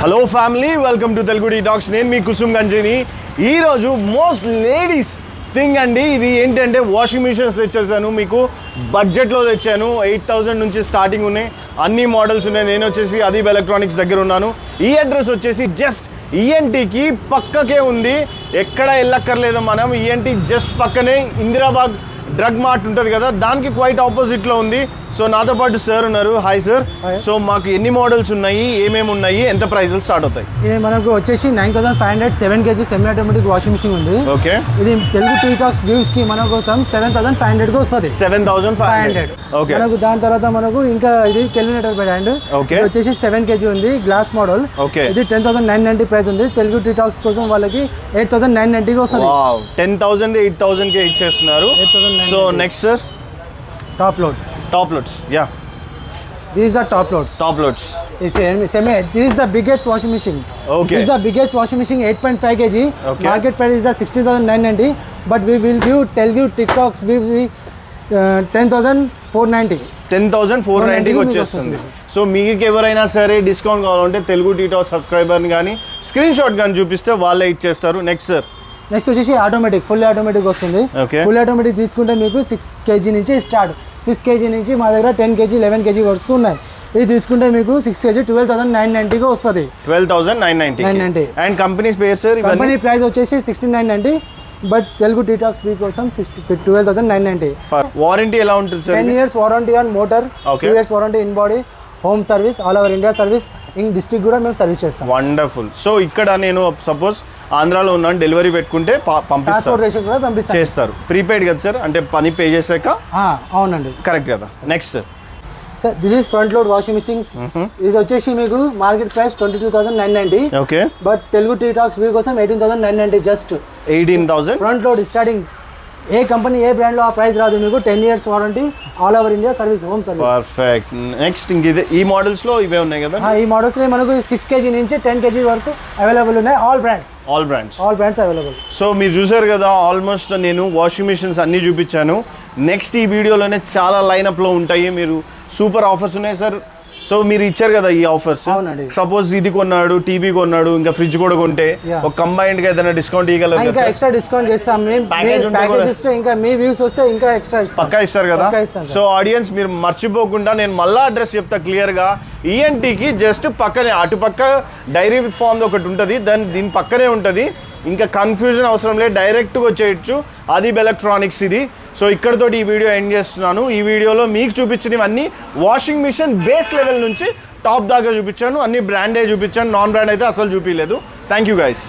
Hello family, welcome to Telugu talks. నేను మీ కుసుమ్ గంజిని. ఈరోజు most ladies thing అండి. ఇది ఏంటంటే వాషింగ్ మిషన్స్ తెచ్చేసాను. మీకు బడ్జెట్లో తెచ్చాను. 8,000 నుంచి స్టార్టింగ్ ఉన్నాయి, అన్ని మోడల్స్ ఉన్నాయి. నేను వచ్చేసి అదీబ్ ఎలక్ట్రానిక్స్ దగ్గర ఉన్నాను. ఈ అడ్రస్ వచ్చేసి జస్ట్ ఈఎన్టీకి పక్కకే ఉంది, ఎక్కడ వెళ్ళక్కర్లేదు మనం. ఈఎన్టీ జస్ట్ పక్కనే ఇందిరాబాగ్ డ్రగ్ మార్ట్ ఉంటుంది కదా, దానికి క్వైట్ ఆపోజిట్లో ఉంది. సో నాతో పాటు సార్ ఉన్నారు. Hi sir. సో మాకు ఎన్ని మోడల్స్ ఉన్నాయి, ఏమేమి ఉన్నాయి, ఎంత ప్రైజెస్ స్టార్ట్ అవుతాయి? ఇది మనకు వచ్చేసి 9,500 7 kg semi automatic washing machine ఉంది. ఓకే, ఇది తెలుగు టీ టాక్స్ వ్యూస్ కి మన కోసం 7,500 కి వస్తుంది. 7,500. ఓకే, మనకు దాని తర్వాత మనకు ఇంకా ఇది కెలినేటర్ బ్రాండ్. ఓకే, వచ్చేసి 7 kg ఉంది, గ్లాస్ మోడల్. ఓకే, ఇది 10,990 ప్రైస్ ఉంది. తెలుగు టీ టాక్స్ కోసం వాళ్ళకి 8,990 కి వస్తుంది. 10,000 8,000 కి ఇచ్చేస్తున్నారు. So next sir, top loads. Yeah, this is the top loads. This is the biggest washing machine. Okay, this is the biggest washing machine, 8.5 kg. Okay. Market price is 16,990, but we will give Telugu TikToks 10,490. 10,490 కి వచ్చేస్తుంది. So మీకు ఎవరైనా సరే discount కావాలంటే తెలుగు టీటాక్ సబ్స్క్రైబర్ని కానీ screen shot కానీ చూపిస్తే వాళ్ళే ఇచ్చేస్తారు. నెక్స్ట్ వచ్చేసి ఆటోమేటిక్, ఫుల్ ఆటోమేటిక్ వస్తుంది. ఫుల్ ఆటోమేటిక్ తీసుకుంటే మీకు 6 kg నుంచి స్టార్ట్. 6 kg నుంచి మా దగ్గర 10 kg 11 kg వరకు ఉన్నాయి. ఇది తీసుకుంటే మీకు 6 kg 12,990 వస్తుంది. 12,990. అండ్ కంపెనీ పేరు సార్? కంపెనీ ప్రైస్ వచ్చేసి 16,990, బట్ తెలుగు టీటాక్స్ వీ కోసం 12,990. వారంటీ ఎలా ఉంటుంది sir? 10 years warranty on motor, 2 years warranty in body, home service, all over India service, in district కూడా మేము సర్వీస్ చేస్తాం. వండర్ఫుల్. సో ఇక్కడ నేను సపోజ్ ఆంధ్రాలో ఉన్నాను, డెలివరీ పెట్టుకుంటే పంపిస్తారు, చేస్తారు. ప్రీపెయిడ్ కదా సార్, అంటే పని పే చేసాక? అవునండి, కరెక్ట్ కదా. Next sir, this is front load washing machine. ఇది వచ్చేసి మీకు market price 22,990. Okay, but Telugu టీ టాక్స్ వీ కోసం 18,990. Just 18,000 front load starting. ఏ కంపెనీ ఏ బ్రాండ్ లో ఆ ప్రైస్ రాదు మీకు. 10 years warranty, all over India service, home service. Perfect. Next ఇంక ఈ మోడల్స్ లో ఇవే ఉన్నాయి కదా? ఈ మోడల్స్ లో మనకు 6 kg నుంచి 10 kg వరకు అవైలబుల్ ఉన్నాయి. All brands available. సో మీరు చూసారు కదా, ఆల్మోస్ట్ నేను వాషింగ్ మిషన్స్ అన్ని చూపించాను. నెక్స్ట్ ఈ వీడియోలోనే చాలా లైనప్ లో ఉంటాయి. మీరు సూపర్ ఆఫర్స్ ఉన్నాయి సార్. సో మీరు ఇచ్చారు కదా ఈ ఆఫర్స్. సపోజ్ ఇది కొన్నాడు, టీవీ కొన్నాడు, ఇంకా ఫ్రిడ్జ్ కూడా కొంటే ఒక కంబైన్డ్ గా ఏదైనా డిస్కౌంట్ ఇవ్వగలరు? ఇంకా ఎక్స్ట్రా డిస్కౌంట్ చేస్తాం. ఇంకా మీ వ్యూస్ వస్తే ఇంకా ఎక్స్ట్రా పక్కా ఇస్తారు కదా. సో ఆడియన్స్ మీరు మర్చిపోకుండా, నేను మళ్ళీ అడ్రస్ చెప్తా క్లియర్ గా. ఈఎన్టీకి జస్ట్ పక్కనే, అటుపక్క డైరీ విత్ ఫార్మ్ ఒకటి ఉంటుంది, దీని పక్కనే ఉంటుంది. ఇంకా కన్ఫ్యూజన్ అవసరం లేదు, డైరెక్ట్గా వచ్చేయచ్చు. అదీబ్ ఎలక్ట్రానిక్స్ ఇది. సో ఇక్కడతోటి ఈ వీడియో ఎండ్ చేస్తున్నాను. ఈ వీడియోలో మీకు చూపించినవన్నీ వాషింగ్ మిషన్ బేస్ లెవెల్ నుంచి టాప్ దాకా చూపించాను. అన్ని బ్రాండే చూపించాను, నాన్ బ్రాండ్ అయితే అసలు చూపించలేదు. Thank you guys.